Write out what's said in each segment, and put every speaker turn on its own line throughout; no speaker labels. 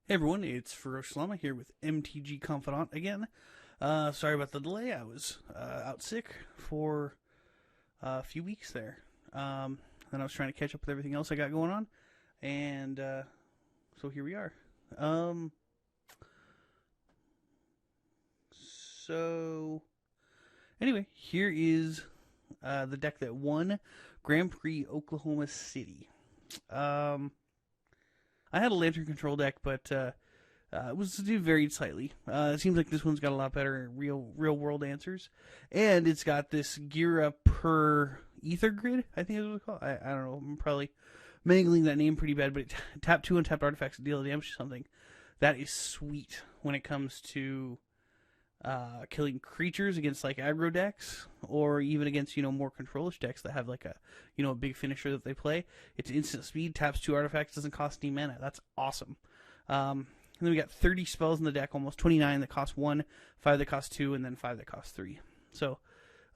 Hey everyone, it's Ferociousllama here with MTG Confidant again. Sorry about the delay. I was out sick for a few weeks there. Then I was trying to catch up with everything else I got going on, and so here we are. Um, so anyway, here is the deck that won Grand Prix Oklahoma City. I had a Lantern Control deck, but it was varied slightly. It seems like this one's got a lot better real world answers, and it's got this gear up per ether grid. I think is what it's called. I don't know. I'm probably mangling that name pretty bad, but tap 2 untapped artifacts to deal damage to something. That is sweet when it comes to killing creatures against like aggro decks, or even against more controlish decks that have like a big finisher that they play. It's instant speed, taps 2 artifacts, doesn't cost any mana. That's awesome. And then we got 30 spells in the deck, almost 29 that cost 1, 5 that cost 2, and then 5 that cost 3. So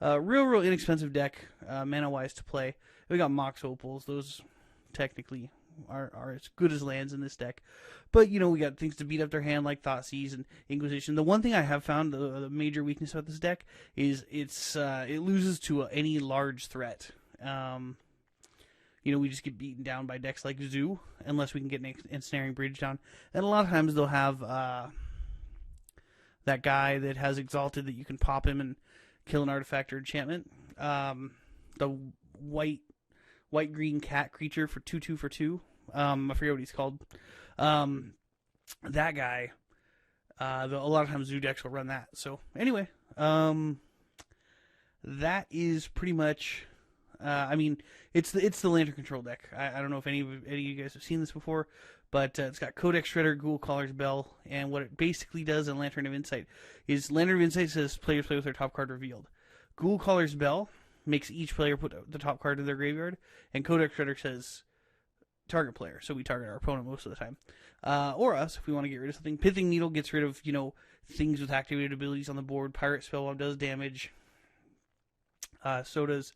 real inexpensive deck mana wise to play. We got Mox Opals. Those technically are as good as lands in this deck. But, we got things to beat up their hand like Thoughtseize and Inquisition. The one thing I have found, the major weakness about this deck, is it loses to any large threat. We just get beaten down by decks like Zoo, unless we can get an Ensnaring Bridge down. And a lot of times they'll have that guy that has Exalted that you can pop him and kill an artifact or enchantment. The white-green cat creature for 2/2 for 2. I forget what he's called. That guy, a lot of times Zoo decks will run that. So anyway, that is pretty much. It's the Lantern Control deck. I don't know if any of you guys have seen this before, but it's got Codex Shredder, Ghoul Caller's Bell, and what it basically does in Lantern of Insight is Lantern of Insight says players play with their top card revealed. Ghoul Caller's Bell makes each player put the top card in their graveyard, and Codex Shredder says target player, so we target our opponent most of the time. Or us, if we want to get rid of something. Pithing Needle gets rid of, things with activated abilities on the board. Pirate Spellbomb does damage. So does,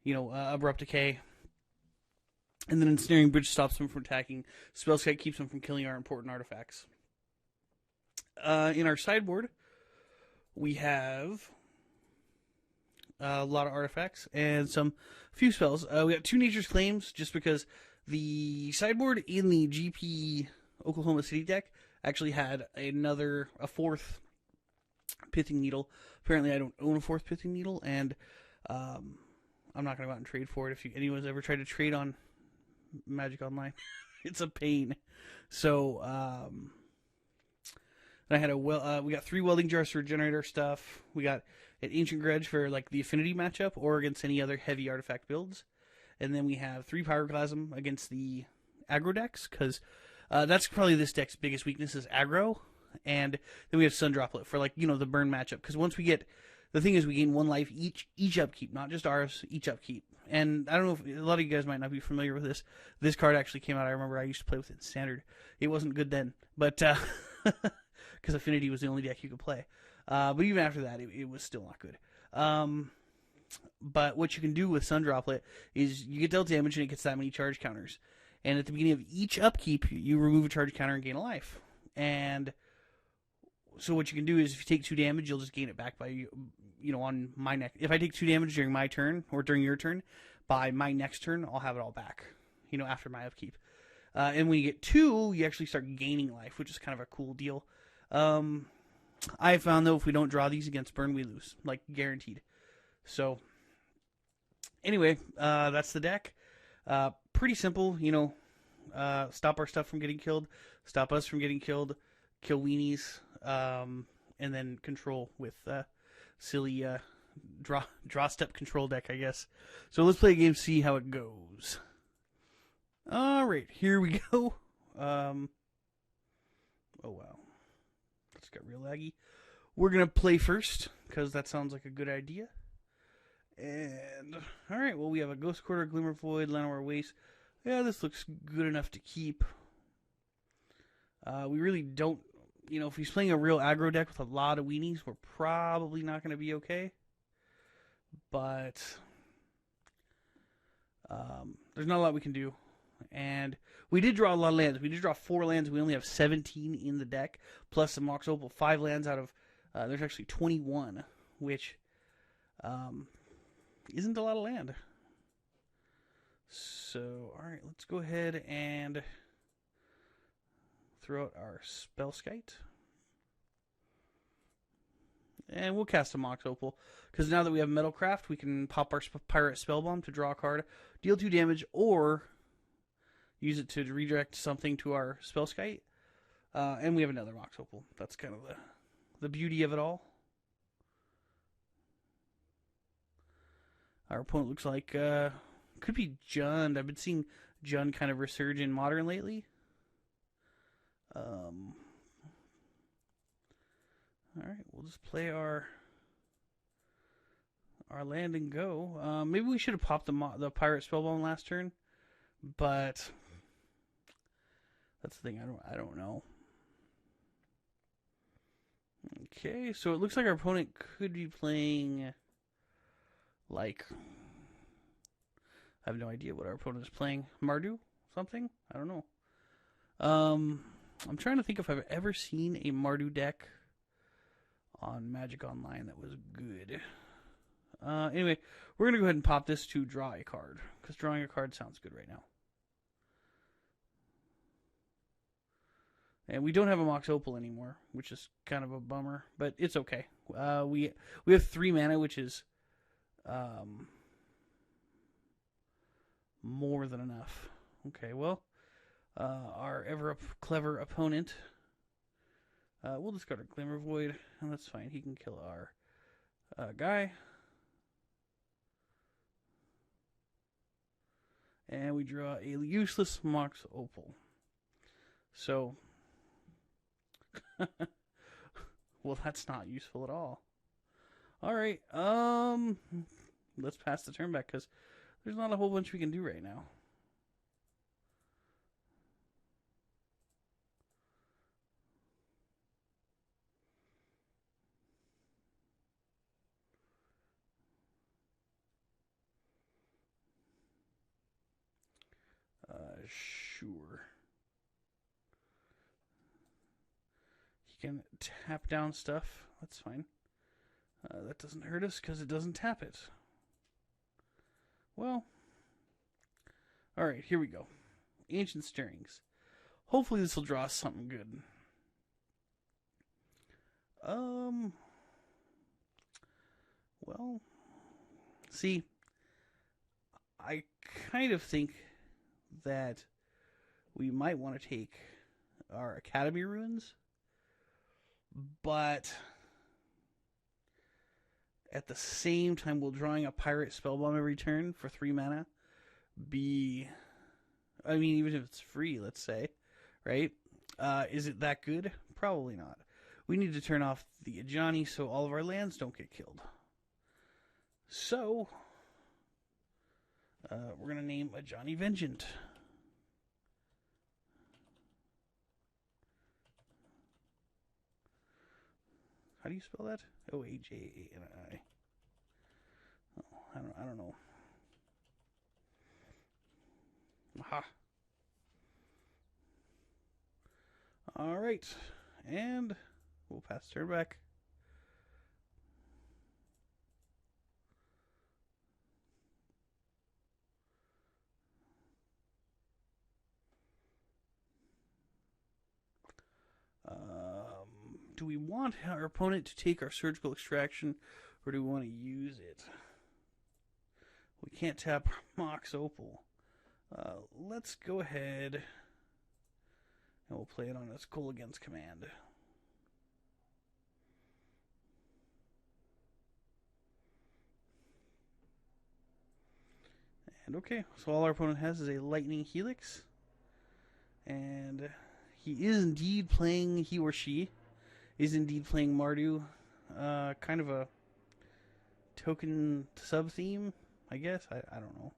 Abrupt Decay. And then Ensnaring Bridge stops them from attacking. Spellskite keeps them from killing our important artifacts. In our sideboard, we have a lot of artifacts and few spells. We got 2 Nature's Claims, just because the sideboard in the GP Oklahoma City deck actually had a 4th Pithing Needle. Apparently I don't own a 4th Pithing Needle, and I'm not going to go out and trade for it. If anyone's ever tried to trade on Magic Online, it's a pain. So I had we got 3 Welding Jars to regenerate our stuff. We got an Ancient Grudge for like the affinity matchup or against any other heavy artifact builds. And then we have 3 Pyroclasm against the aggro decks, because that's probably this deck's biggest weakness is aggro. And then we have Sun Droplet for the burn matchup, because once we get, the thing is we gain 1 life each upkeep, not just ours, each upkeep. And I don't know if a lot of you guys might not be familiar with this. This card actually came out. I remember I used to play with it in Standard. It wasn't good then, but because Affinity was the only deck you could play. But even after that, it was still not good. But what you can do with Sun Droplet is you get dealt damage and it gets that many charge counters. And at the beginning of each upkeep, you remove a charge counter and gain a life. And so what you can do is if you take 2 damage, you'll just gain it back by, on my next. If I take 2 damage during my turn or during your turn, by my next turn, I'll have it all back, after my upkeep. And when you get 2, you actually start gaining life, which is kind of a cool deal. I found, though, if we don't draw these against burn, we lose, guaranteed. So, anyway, that's the deck. Pretty simple, stop our stuff from getting killed, stop us from getting killed, kill weenies, and then control with silly draw step control deck, I guess. So let's play a game, see how it goes. Alright, here we go. Oh wow. That's got real laggy. We're going to play first, because that sounds like a good idea. And, alright, well, we have a Ghost Quarter, Glimmer Void, Llanowar Waste. Yeah, this looks good enough to keep. We really don't, if he's playing a real aggro deck with a lot of weenies, we're probably not going to be okay. But there's not a lot we can do. And we did draw a lot of lands. We did draw 4 lands. We only have 17 in the deck, plus the Mox Opal. 5 lands out of, there's actually 21, which isn't a lot of land. So, alright, let's go ahead and throw out our Spellskite. And we'll cast a Mox Opal, because now that we have Metalcraft, we can pop our Pirate Spellbomb to draw a card, deal 2 damage, or use it to redirect something to our Spellskite. And we have another Mox Opal. That's kind of the beauty of it all. Our opponent looks like, could be Jund. I've been seeing Jund kind of resurge in Modern lately. Alright, we'll just play our land and go. Maybe we should have popped the Pirate Spellbomb last turn, but that's the thing, I don't know. Okay, so it looks like our opponent could be playing, like, I have no idea what our opponent is playing. Mardu? Something? I don't know. I'm trying to think if I've ever seen a Mardu deck on Magic Online that was good. Anyway, we're going to go ahead and pop this to draw a card, because drawing a card sounds good right now. And we don't have a Mox Opal anymore, which is kind of a bummer, but it's okay. We have 3 mana, which is more than enough. Okay, well, our ever-clever opponent, we'll discard a Glimmer Void, and that's fine. He can kill our guy. And we draw a useless Mox Opal. So, well, that's not useful at all. Alright, let's pass the turn back, because there's not a whole bunch we can do right now. Sure. He can tap down stuff. That's fine. That doesn't hurt us because it doesn't tap it. Well, alright, here we go. Ancient Stirrings. Hopefully this will draw us something good. Well, see, I kind of think that we might want to take our Academy Ruins, but at the same time, will drawing a Pirate Spellbomb every turn for 3 mana be, I mean, even if it's free, let's say, right? Is it that good? Probably not. We need to turn off the Ajani so all of our lands don't get killed. So, we're going to name Ajani Vengeant. How do you spell that? O-H-A-N-I. Oh, I don't know. Aha. All right, and we'll pass turn back. Do we want our opponent to take our Surgical Extraction, or do we want to use it? We can't tap Mox Opal. Let's go ahead and we'll play it on a Skull Against command. And okay, so all our opponent has is a Lightning Helix. And he is indeed playing, he or she is indeed playing Mardu. Kind of a token sub-theme, I guess. I don't know.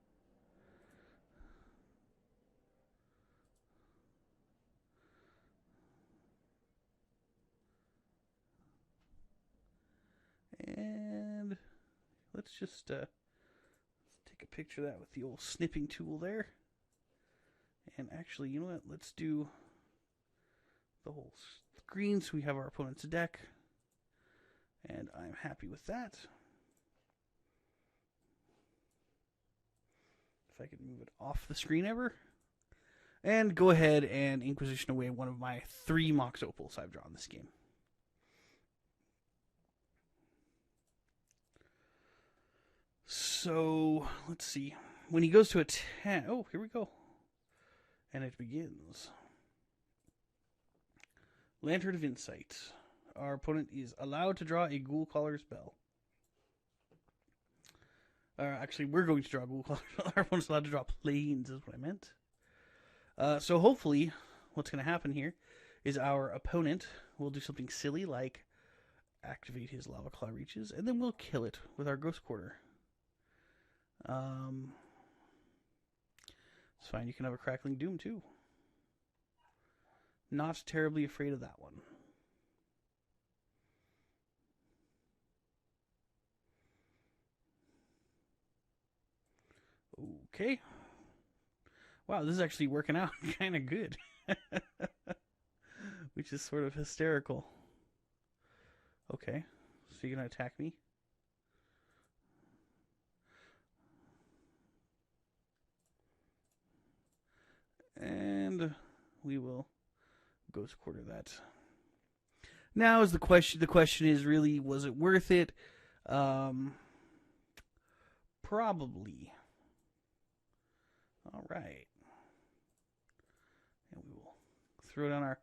And let's just take a picture of that with the old snipping tool there. And actually, you know what? Let's do the whole screen so we have our opponent's deck. And I'm happy with that. If I can move it off the screen ever. And go ahead and Inquisition away one of my 3 Mox Opals I've drawn this game. So, let's see. When he goes to attack... Oh, here we go. And it begins. Lantern of Insight. Our opponent is allowed to draw a Ghoul Caller's Bell. Actually, we're going to draw a Ghoul Caller's Bell. Our opponent's allowed to draw Plains, is what I meant. So hopefully, what's going to happen here is our opponent will do something silly like activate his Lava Claw Reaches, and then we'll kill it with our Ghost Quarter. It's fine. You can have a Crackling Doom, too. Not terribly afraid of that one. Okay. Wow, this is actually working out kind of good. Which is sort of hysterical. Okay. So you're going to attack me? And we will Ghost Quarter that. Now is the question. The question is really, was it worth it? Probably. All right. And we will throw down our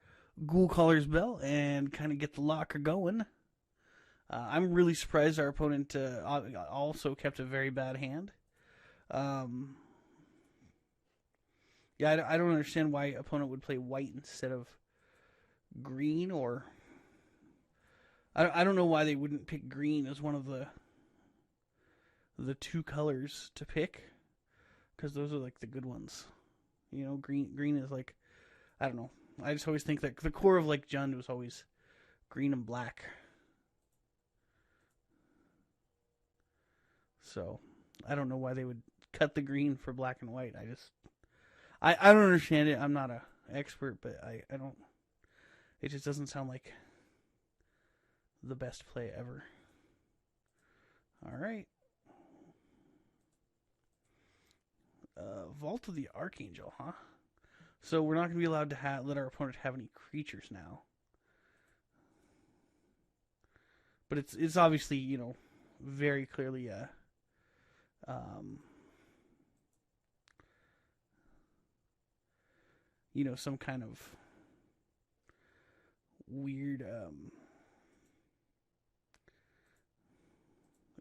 Ghoul Caller's Bell and kind of get the locker going. I'm really surprised our opponent also kept a very bad hand. Yeah, I don't understand why opponent would play white instead of green, or I don't know why they wouldn't pick green as one of the 2 colors to pick, because those are like the good ones. You know, green is like, I don't know. I just always think that the core of like Jund was always green and black. So I don't know why they would cut the green for black and white. I don't understand it. I'm not an expert, but I don't... It just doesn't sound like the best play ever. Alright. Vault of the Archangel, huh? So we're not going to be allowed to let our opponent have any creatures now. But it's obviously, you know, very clearly you know, some kind of weird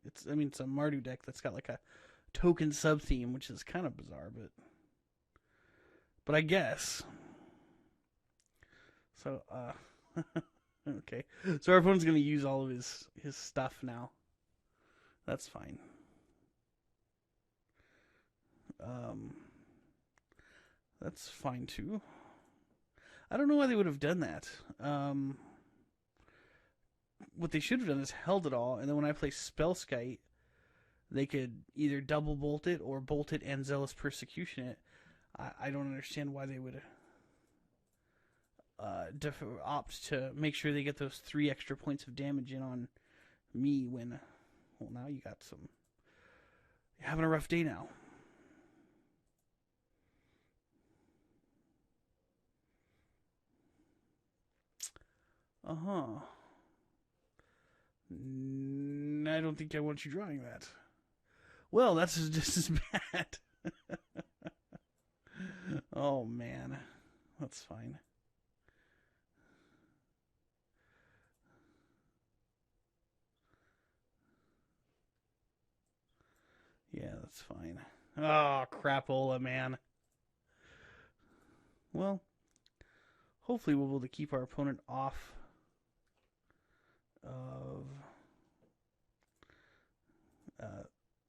it's a Mardu deck that's got like a token sub theme, which is kind of bizarre, but I guess. So okay. So our opponent's gonna use all of his stuff now. That's fine. That's fine too. I don't know why they would have done that. What they should have done is held it all, and then when I play Spellskite, they could either double bolt it or bolt it and Zealous Persecution it. I don't understand why they would opt to make sure they get those 3 extra points of damage in on me when, well, now you got some... You're having a rough day now. Uh-huh. I don't think I want you drawing that. Well, that's just as bad. Oh, man. That's fine. Yeah, that's fine. Oh, crapola, man. Well, hopefully we'll be able to keep our opponent off of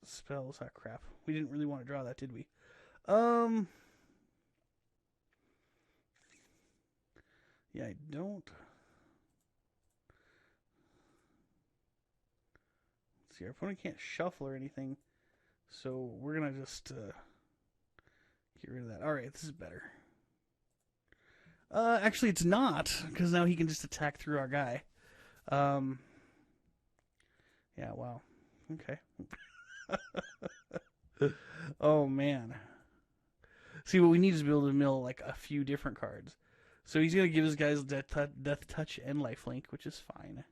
spells. Ah, crap. We didn't really want to draw that, did we? Yeah, I don't. Let's see, our opponent can't shuffle or anything, so we're gonna just get rid of that. All right, this is better. Actually, it's not, because now he can just attack through our guy. Yeah, wow. Okay. Oh, man. See, what we need is to be able to mill, like, a few different cards. So he's going to give his guys Death Touch and Lifelink, which is fine.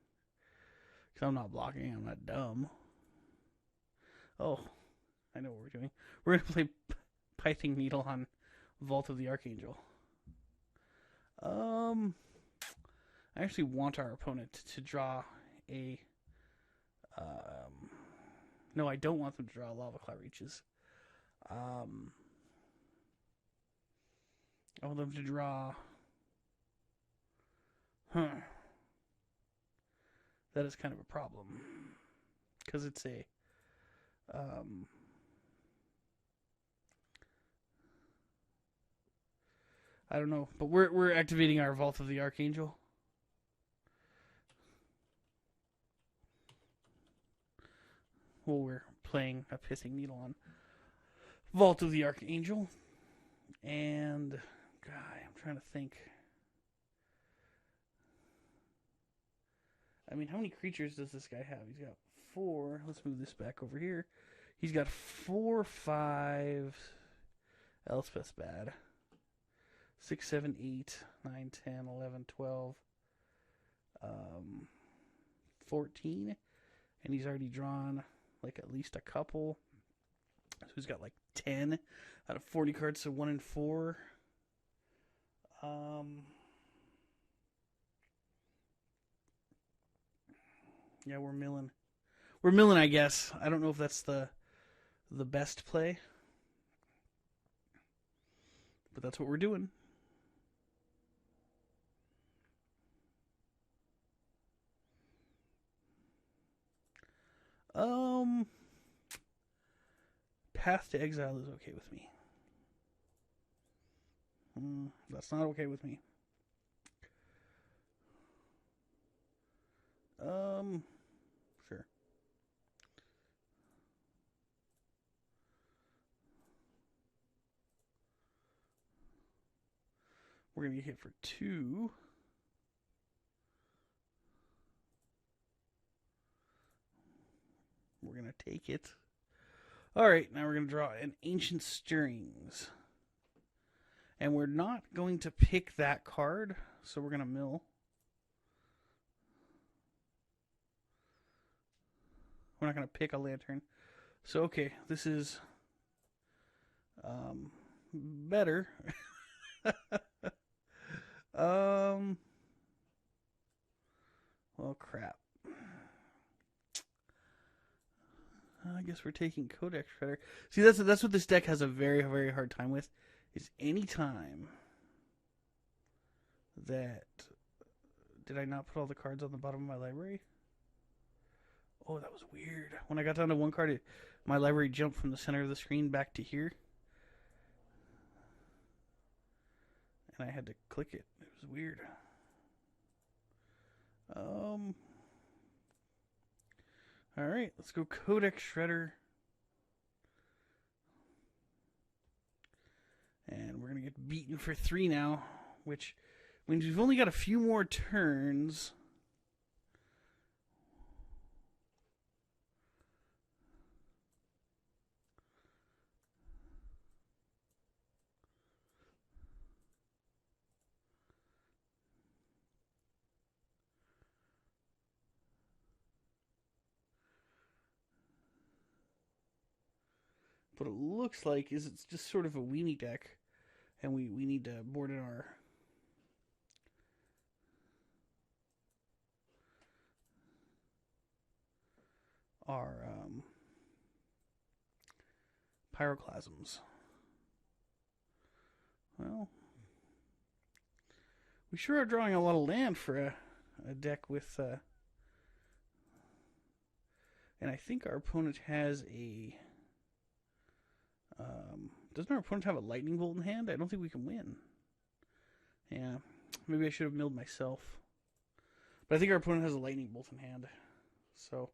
Because I'm not blocking, I'm not dumb. Oh, I know what we're doing. We're going to play Pithing Needle on Vault of the Archangel. I actually want our opponent to draw a... no, I don't want them to draw Lava Cloud Reaches. I want them to draw... That is kind of a problem. Because it's a... I don't know, but we're activating our Vault of the Archangel. Well, we're playing a Pithing Needle on Vault of the Archangel. And, God, I'm trying to think. I mean, how many creatures does this guy have? He's got 4. Let's move this back over here. He's got 4, 5. Elspeth's bad. 6, 7, 8, 9, 10, 11, 12, 14. And he's already drawn, like, at least a couple. So he's got, like, 10 out of 40 cards, so 1 and 4. Yeah, we're milling. We're milling, I guess. I don't know if that's the best play. But that's what we're doing. Path to Exile is okay with me. That's not okay with me. Sure. We're going to get hit for 2. We're going to take it. Alright, now we're going to draw an Ancient Stirrings. And we're not going to pick that card, so we're going to mill. We're not going to pick a Lantern. So, okay, this is better. Well, crap. I guess we're taking Codex Shredder. See, that's what this deck has a very, very hard time with. Is any time that... Did I not put all the cards on the bottom of my library? Oh, that was weird. When I got down to one card, my library jumped from the center of the screen back to here. And I had to click it. It was weird. Alright, let's go Codex Shredder. And we're going to get beaten for 3 now, which means we've only got a few more turns. What it looks like is it's just sort of a weenie deck, and we need to board in our pyroclasms. Well, we sure are drawing a lot of land for a deck with and I think our opponent has a doesn't our opponent have a lightning bolt in hand? I don't think we can win. Yeah, maybe I should have milled myself. But I think our opponent has a lightning bolt in hand. So,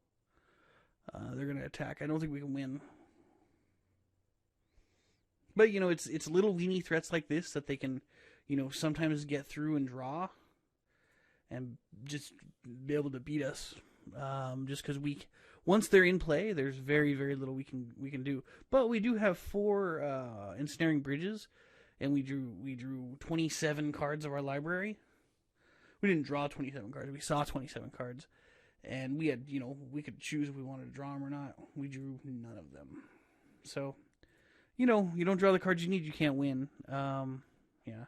they're going to attack. I don't think we can win. But, you know, it's little weenie threats like this that they can, sometimes get through and draw and just be able to beat us. Just because once they're in play, there's very, very little we can do. But we do have 4 ensnaring bridges, and we drew 27 cards of our library. We didn't draw 27 cards. We saw 27 cards, and we had we could choose if we wanted to draw them or not. We drew none of them. So, you don't draw the cards you need, you can't win. Yeah,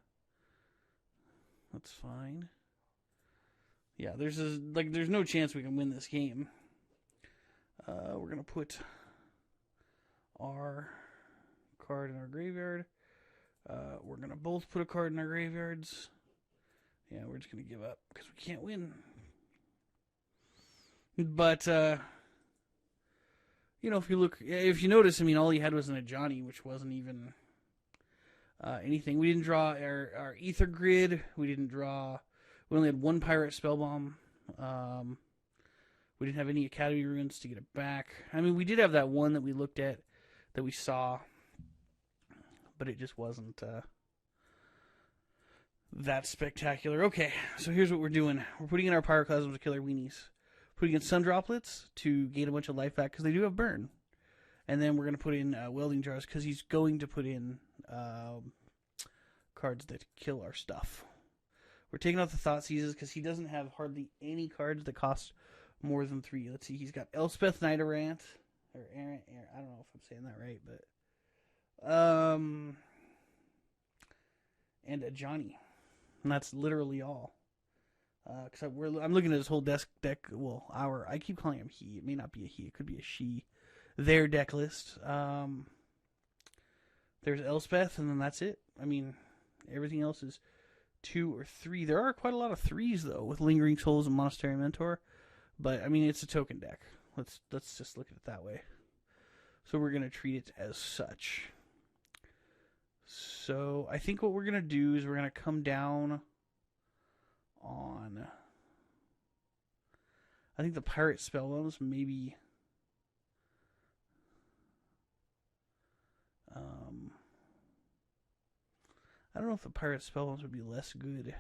that's fine. Yeah, there's no chance we can win this game. We're gonna put our card in our graveyard. We're gonna both put a card in our graveyards. Yeah, we're just gonna give up because we can't win. But if you notice, all he had was an Ajani, which wasn't even anything. We didn't draw our Ether Grid. We only had 1 Pirate Spellbomb. We didn't have any Academy Ruins to get it back. We did have that one that we looked at, that we saw, but it just wasn't that spectacular. Okay, so here's what we're doing. We're putting in our Pyroclasms to kill our weenies. Putting in Sun Droplets to gain a bunch of life back, because they do have burn. And then we're going to put in Welding Jars, because he's going to put in cards that kill our stuff. We're taking out the Thought Seizes, because he doesn't have hardly any cards that cost more than 3. Let's see, he's got Elspeth Knight Errant. Or Errant, I don't know if I'm saying that right, but... and a Johnny. And that's literally all. Because I'm looking at his whole deck. Well, I keep calling him he. It may not be a he. It could be a she. Their deck list. There's Elspeth, and then that's it. Everything else is 2 or 3. There are quite a lot of 3s though, with Lingering Souls and Monestary Mentor. But it's a token deck. Let's just look at it that way. So we're gonna treat it as such. So I think what we're gonna do is we're gonna come down on, I think the Pirate Spellbombs maybe, I don't know if the Pirate Spellbombs would be less good.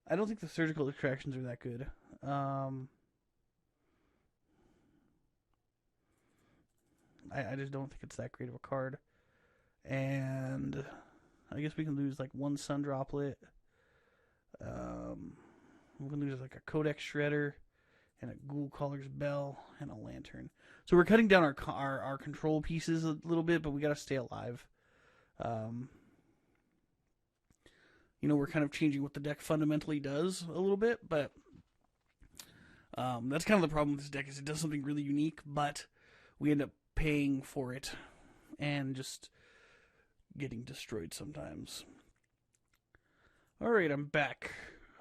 I don't think the Surgical Extractions are that good. I just don't think it's that great of a card. And I guess we can lose 1 Sun Droplet. We can lose a Codex Shredder and a Ghoul Caller's Bell and a Lantern. So we're cutting down our control pieces a little bit, but we got to stay alive. We're kind of changing what the deck fundamentally does a little bit, but that's kind of the problem with this deck, is it does something really unique, but we end up paying for it and just getting destroyed sometimes. Alright, I'm back.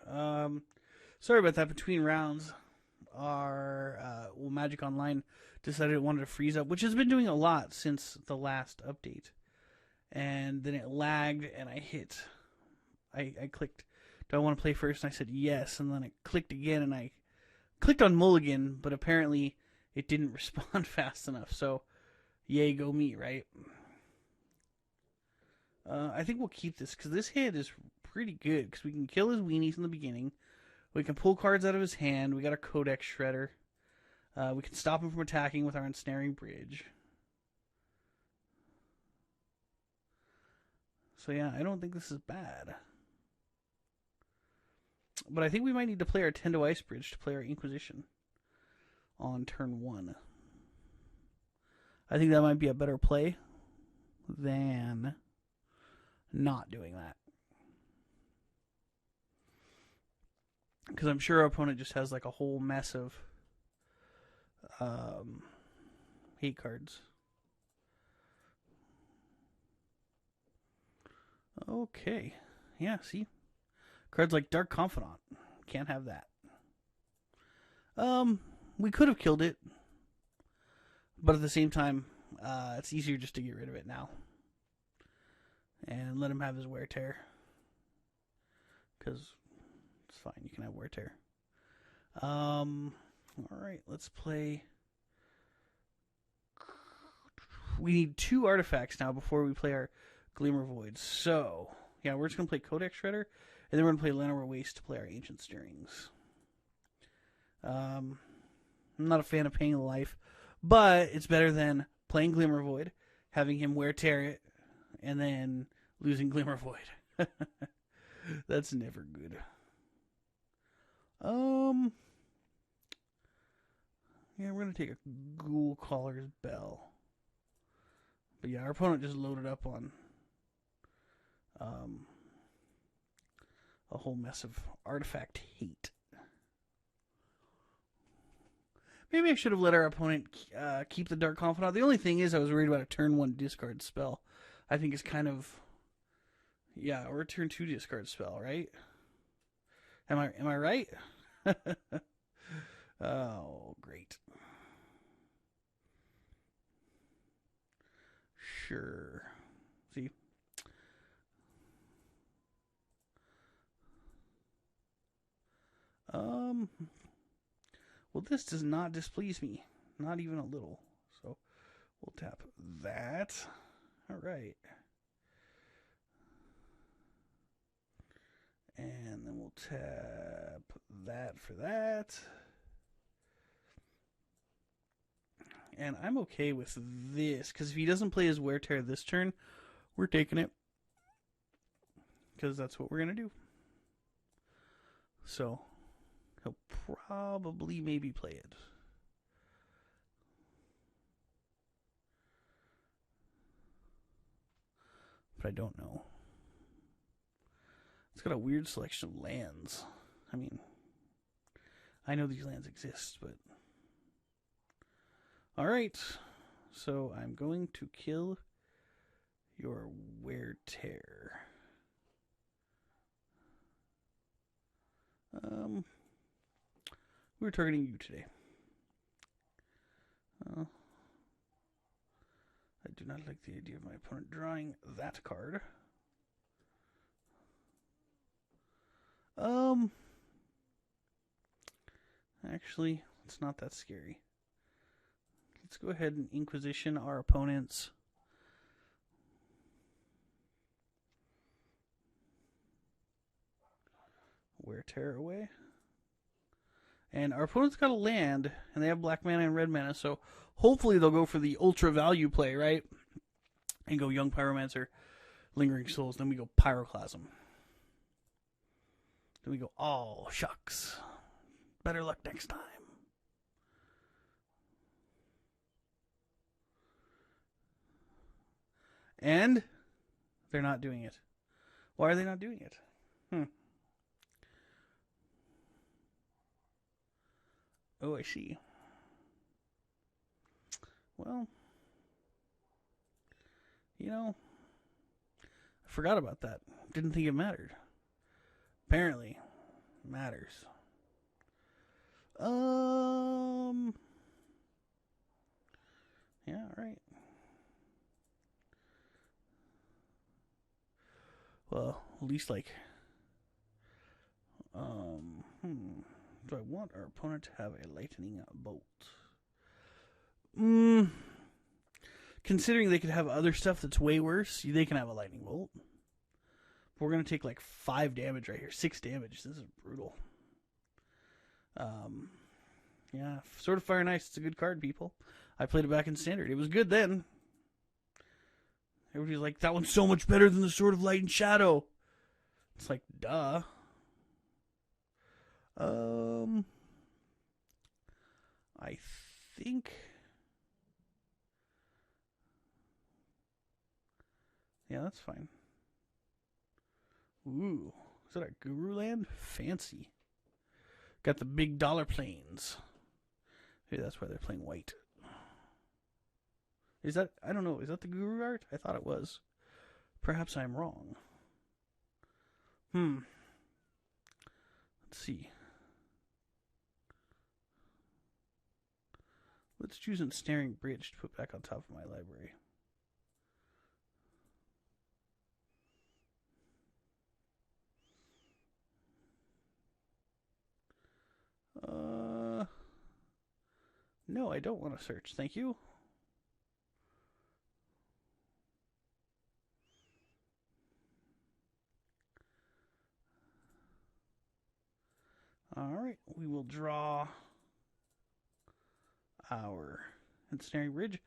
Sorry about that. Between rounds, our Magic Online decided it wanted to freeze up, which has been doing a lot since the last update. And then it lagged, and I clicked, do I want to play first? And I said yes, and then it clicked again, and I clicked on Mulligan, but apparently it didn't respond fast enough. So, yay, go me, right? I think we'll keep this, because this hit is pretty good, because we can kill his weenies in the beginning. We can pull cards out of his hand. We got a Codex Shredder. We can stop him from attacking with our Ensnaring Bridge. So yeah, I don't think this is bad. But I think we might need to play our Tendo Ice Bridge to play our Inquisition on turn 1. I think that might be a better play than not doing that. Because I'm sure our opponent just has a whole mess of hate cards. Okay. Yeah, see? Cards like Dark Confidant. Can't have that. We could have killed it. But at the same time, it's easier just to get rid of it now. And let him have his Wear Tear. Because it's fine, you can have Wear Tear. Alright, let's play. We need 2 artifacts now before we play our Glimmer Voids. So, Yeah, we're just going to play Codex Shredder, and then we're going to play Llanowar Waste to play our Ancient Stirrings. I'm not a fan of paying the life, but it's better than playing Glimmer Void, having him wear tear it, and then losing Glimmer Void. That's never good. Yeah, we're going to take a Ghoul Caller's Bell. But yeah, our opponent just loaded up on a whole mess of artifact hate. Maybe I should have let our opponent keep the Dark Confidant. The only thing is I was worried about a turn 1 discard spell. I think it's kind of... Yeah, or a turn 2 discard spell, right? Am I right? Oh, great. Sure. See? Well, this does not displease me. Not even a little. So, we'll tap that. Alright. And then we'll tap that for that. And I'm okay with this, because if he doesn't play his Wear Tear this turn, we're taking it. Because that's what we're going to do. So, he'll probably maybe play it. But I don't know. It's got a weird selection of lands. I mean, I know these lands exist, but... Alright, so I'm going to kill your Wear Tear. We're targeting you today. I do not like the idea of my opponent drawing that card. Actually, it's not that scary. Let's go ahead and Inquisition our opponent's Wear Tear away. And our opponent's got a land, and they have black mana and red mana, so hopefully they'll go for the ultra value play, right? And go Young Pyromancer, Lingering Souls, then we go Pyroclasm. Then we go, oh, shucks. Better luck next time. And they're not doing it. Why are they not doing it? Oh, I see. Well, you know, I forgot about that. Didn't think it mattered. Apparently, it matters. Yeah, all right. Well, at least like, do I want our opponent to have a lightning bolt? Considering they could have other stuff that's way worse, they can have a lightning bolt. But we're going to take like 5 damage right here. 6 damage. This is brutal. Yeah, Sword of Fire and Ice. It's a good card, people. I played it back in Standard. It was good then. Everybody's like, that one's so much better than the Sword of Light and Shadow. It's like, duh. I think... Yeah, that's fine. Ooh, is that a Guru land? Fancy. Got the big dollar planes. Maybe that's why they're playing white. Is that, I don't know, is that the Guru art? I thought it was. Perhaps I'm wrong. Let's see. Let's choose Ensnaring Bridge to put back on top of my library. No, I don't want to search. Thank you. Alright, we will draw our Ensnaring Bridge,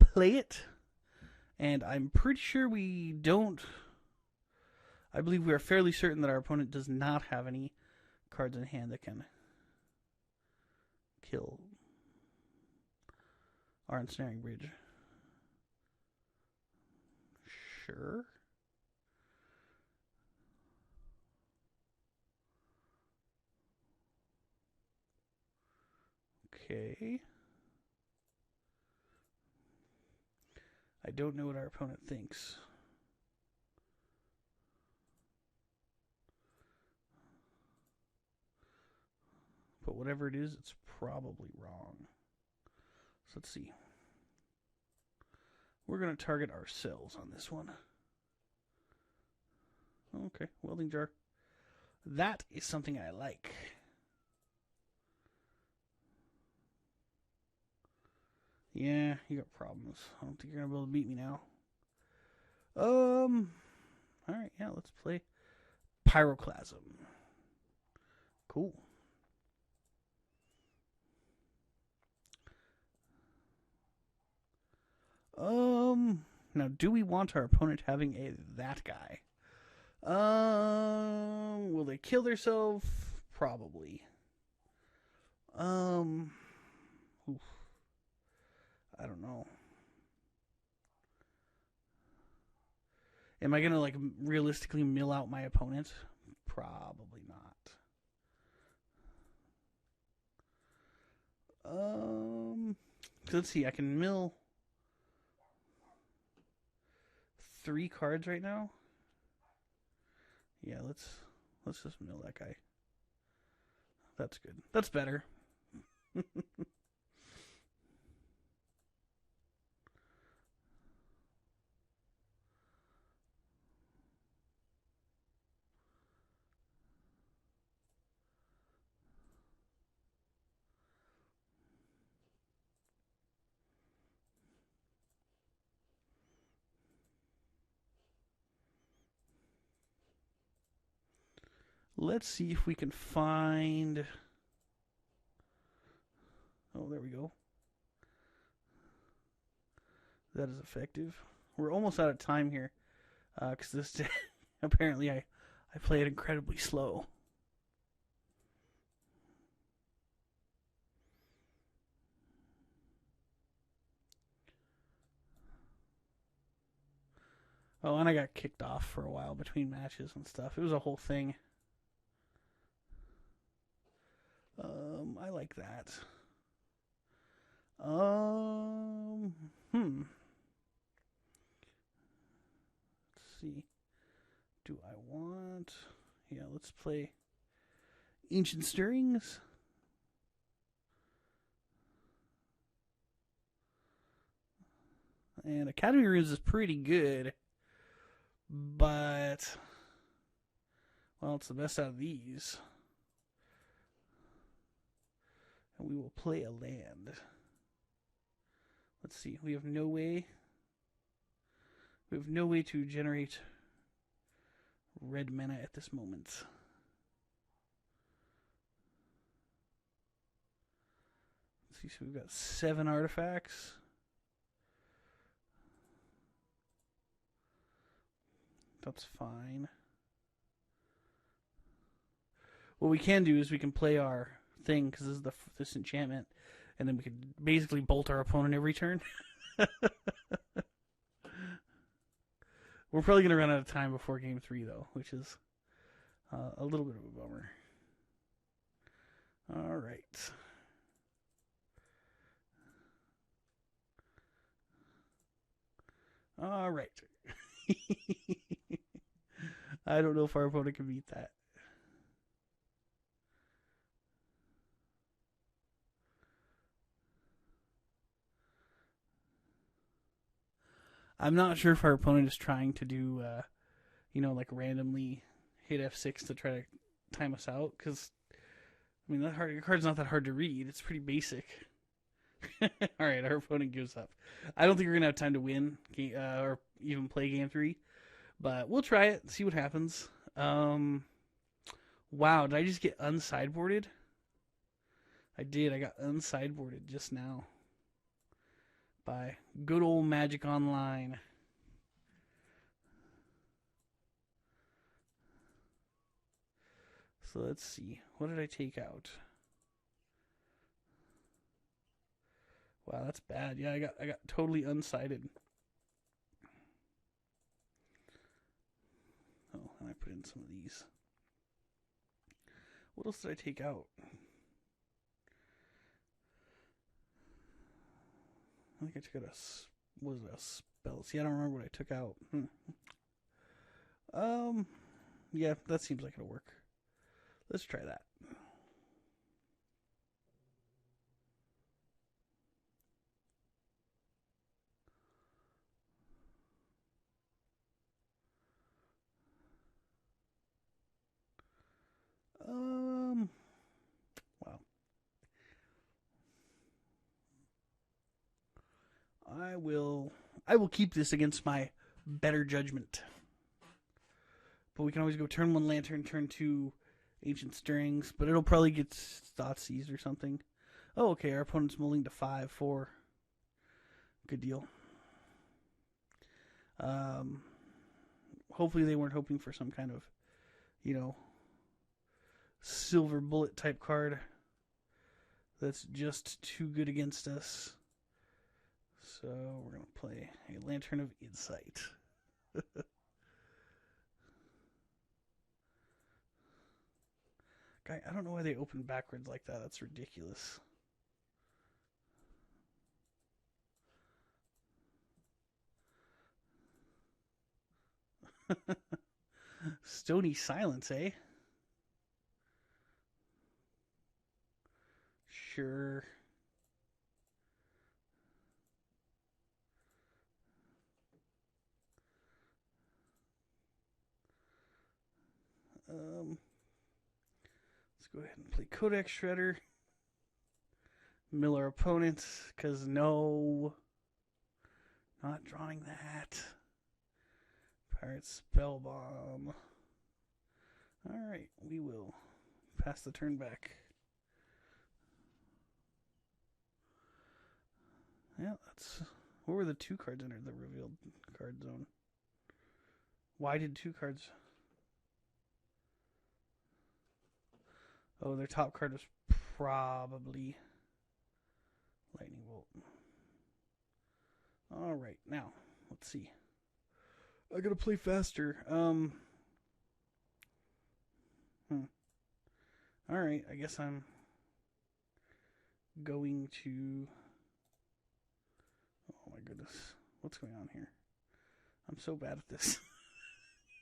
play it, and I'm pretty sure we don't... I believe we are fairly certain that our opponent does not have any cards in hand that can kill our Ensnaring Bridge. Sure. Okay. I don't know what our opponent thinks. But whatever it is, it's probably wrong. So let's see. We're going to target ourselves on this one. Okay, welding jar. That is something I like. Yeah, you got problems. I don't think you're going to be able to beat me now. Alright, yeah, let's play Pyroclasm. Cool. Now do we want our opponent having that guy? Will they kill themselves? Probably. Oof. I don't know. Am I gonna like realistically mill out my opponent? Probably not. Let's see. I can mill 3 cards right now. Yeah, let's just mill that guy. That's good. That's better. Let's see if we can find... Oh, there we go. That is effective. We're almost out of time here. Because this... apparently I play it incredibly slow. Oh, and I got kicked off for a while between matches and stuff. It was a whole thing. I like that. Let's see. Do I want... Yeah, let's play Ancient Stirrings. And Academy Runes is pretty good. But... well, it's the best out of these. And we will play a land. Let's see. We have no way. We have no way to generate red mana at this moment. Let's see. So we've got 7 artifacts. That's fine. What we can do is we can play our thing, because this is this enchantment, and then we can basically bolt our opponent every turn. We're probably going to run out of time before game 3, though, which is a little bit of a bummer. All right. All right. I don't know if our opponent can beat that. I'm not sure if our opponent is trying to do, like randomly hit F6 to try to time us out. Because, I mean, your card's not that hard to read. It's pretty basic. All right, our opponent gives up. I don't think we're going to have time to win or even play game 3. But we'll try it, see what happens. Wow, did I just get unsideboarded? I did. I got unsideboarded just now by good old Magic Online. So let's see. What did I take out? Wow, that's bad. Yeah, I got totally unsided. Oh, and I put in some of these. What else did I take out? I think I took out a spell? See, I don't remember what I took out. Yeah, that seems like it'll work. Let's try that. Wow. I will keep this against my better judgment. But we can always go turn 1 Lantern, turn 2 Ancient Stirrings, but it'll probably get Thoughtseize or something. Oh, okay, our opponent's mulling to 5-4. Good deal. Hopefully they weren't hoping for some kind of, silver bullet type card that's just too good against us. So we're going to play a Lantern of Insight. Guy, I don't know why they open backwards like that. That's ridiculous. Stony Silence, eh? Sure. Let's go ahead and play Codex Shredder. Mill our opponents, because no. Not drawing that. Pirate Spellbomb. Alright, we will pass the turn back. Yeah, that's... What were the 2 cards under the revealed card zone? Why did 2 cards... Oh, their top card was probably Lightning Bolt. Alright, now, let's see. I gotta play faster. Alright, I guess I'm going to... Oh my goodness. What's going on here? I'm so bad at this.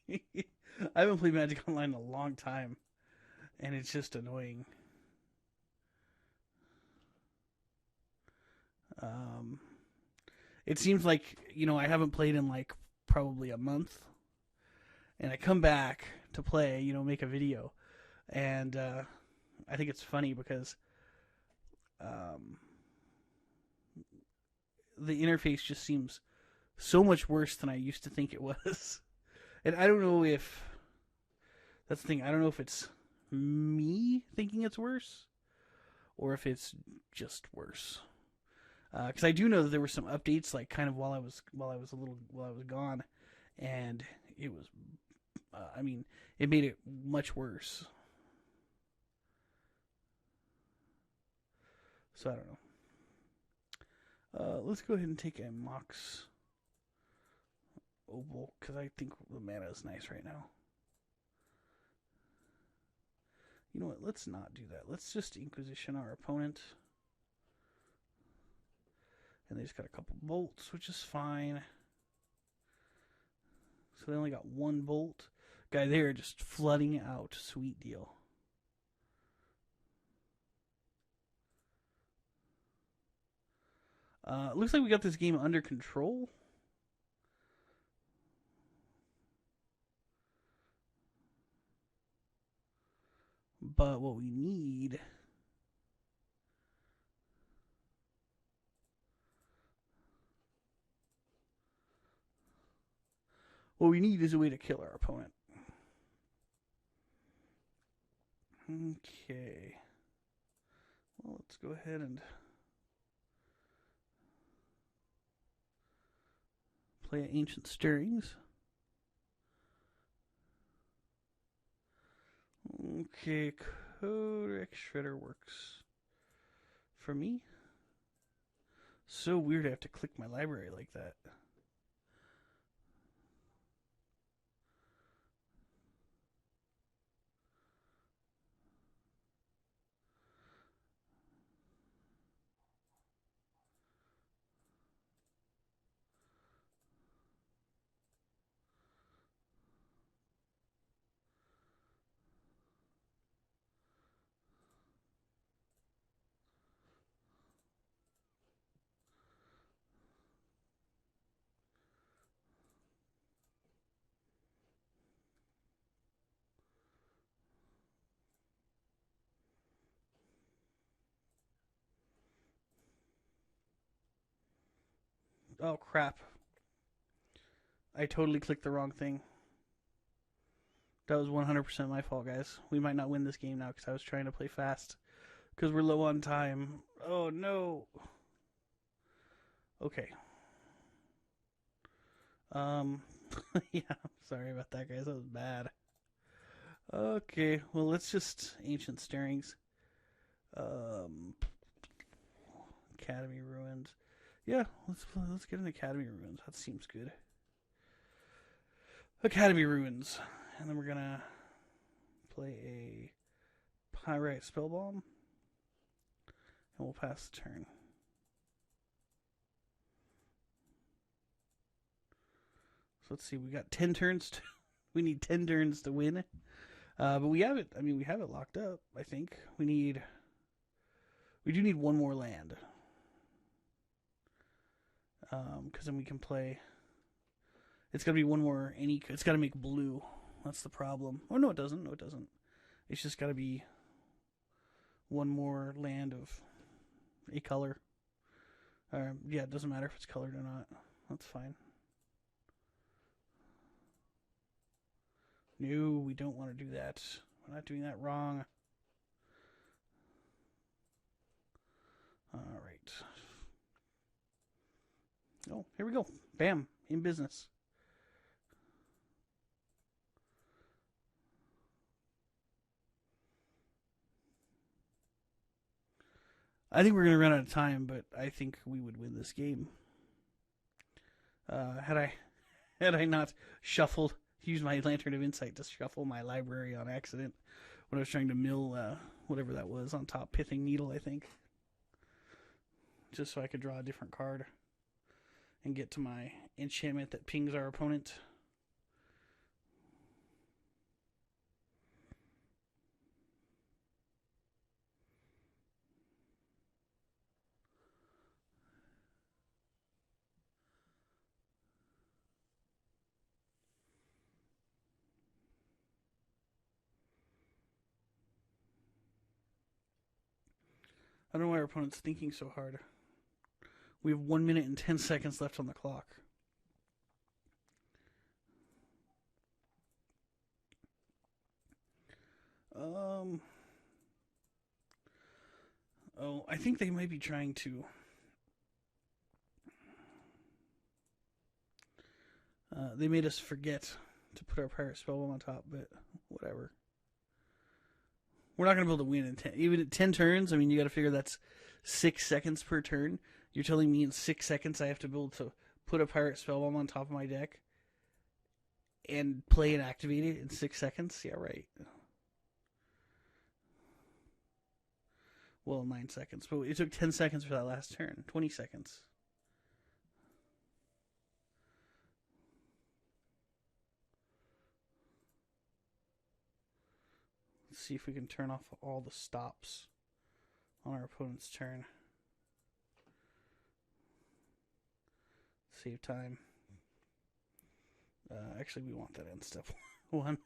I haven't played Magic Online in a long time. And it's just annoying. It seems like, I haven't played in like probably a month. And I come back to play, make a video. And I think it's funny because the interface just seems so much worse than I used to think it was. And I don't know if... That's the thing. I don't know if it's me thinking it's worse or if it's just worse. Because I do know that there were some updates, like kind of while I was gone, and it was, it made it much worse. So I don't know. Let's go ahead and take a Mox Opal because I think the mana is nice right now. You know what? Let's not do that. Let's just Inquisition our opponent. And they just got a couple bolts, which is fine. So they only got 1 bolt. Guy, they are just flooding out. Sweet deal. Looks like we got this game under control. But what we need... What we need is a way to kill our opponent. Okay. Well, let's go ahead and play Ancient Stirrings. Okay, Codex Shredder works for me. So weird I have to click my library like that. Oh, crap. I totally clicked the wrong thing. That was 100% my fault, guys. We might not win this game now because I was trying to play fast. Because we're low on time. Oh, no. Okay. Yeah, sorry about that, guys. That was bad. Okay, well, let's just Ancient Stirrings. Academy Ruins. Yeah, let's get an Academy Ruins. That seems good. Academy Ruins. And then we're gonna play a Pyrite Spellbomb. And we'll pass the turn. So let's see, we got 10 turns. We need 10 turns to win. But we have it, we have it locked up, I think. We do need one more land. Because then we can play. It's got to be one more. It's got to make blue. That's the problem. Oh, no, it doesn't. No, it doesn't. It's just got to be one more land of a color. Yeah, it doesn't matter if it's colored or not. That's fine. No, we don't want to do that. We're not doing that wrong. All right. Oh, here we go. Bam. In business. I think we're going to run out of time, but I think we would win this game. Had I not used my Lantern of Insight to shuffle my library on accident when I was trying to mill whatever that was on top, Pithing Needle, I think. Just so I could draw a different card and get to my enchantment that pings our opponent. I don't know why our opponent's thinking so hard. We have 1 minute and 10 seconds left on the clock. Oh, I think they might be trying to. They made us forget to put our Pirate Spellbomb on top, but whatever. We're not going to be able to win in 10. Even at 10 turns, you got to figure that's 6 seconds per turn. You're telling me in 6 seconds I have to be able to put a Pirate Spellbomb on top of my deck and play and activate it in 6 seconds? Yeah, right. Well, 9 seconds. But it took 10 seconds for that last turn. 20 seconds. Let's see if we can turn off all the stops on our opponent's turn. Save time. Actually, we want that end step 1.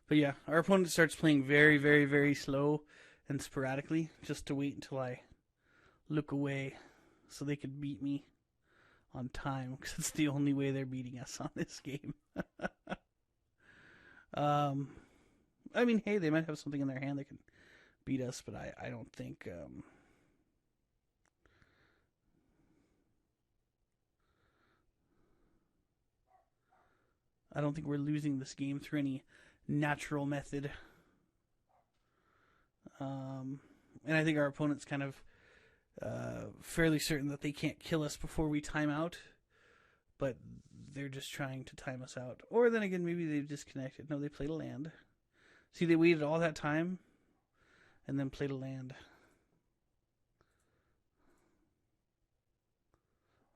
But yeah, our opponent starts playing very, very, very slow and sporadically, just to wait until I look away so they could beat me on time, because it's the only way they're beating us on this game. I mean, hey, they might have something in their hand that can beat us, but I don't think... I don't think we're losing this game through any natural method. And I think our opponent's kind of fairly certain that they can't kill us before we time out, but they're just trying to time us out. Or then again, maybe they've disconnected. No, they played a land. See, they waited all that time and then played a land.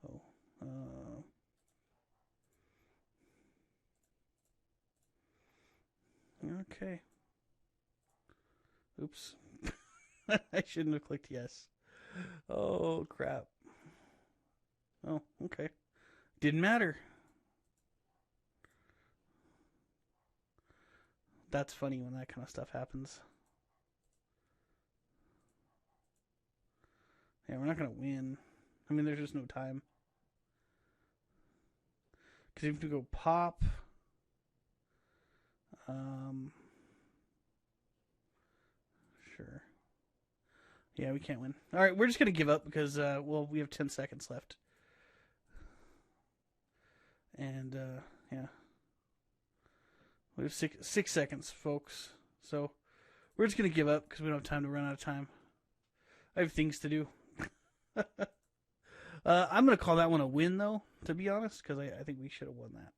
Oh. Okay. Oops. I shouldn't have clicked yes. Oh, crap. Oh, okay. Didn't matter. That's funny when that kind of stuff happens. Yeah, we're not going to win. I mean, there's just no time. Because you have to go pop. Sure. Yeah, we can't win. All right, we're just going to give up because, well, we have 10 seconds left. And, yeah. We have six seconds, folks. So, we're just going to give up because we don't have time to run out of time. I have things to do. I'm going to call that one a win, though, to be honest, because I think we should have won that.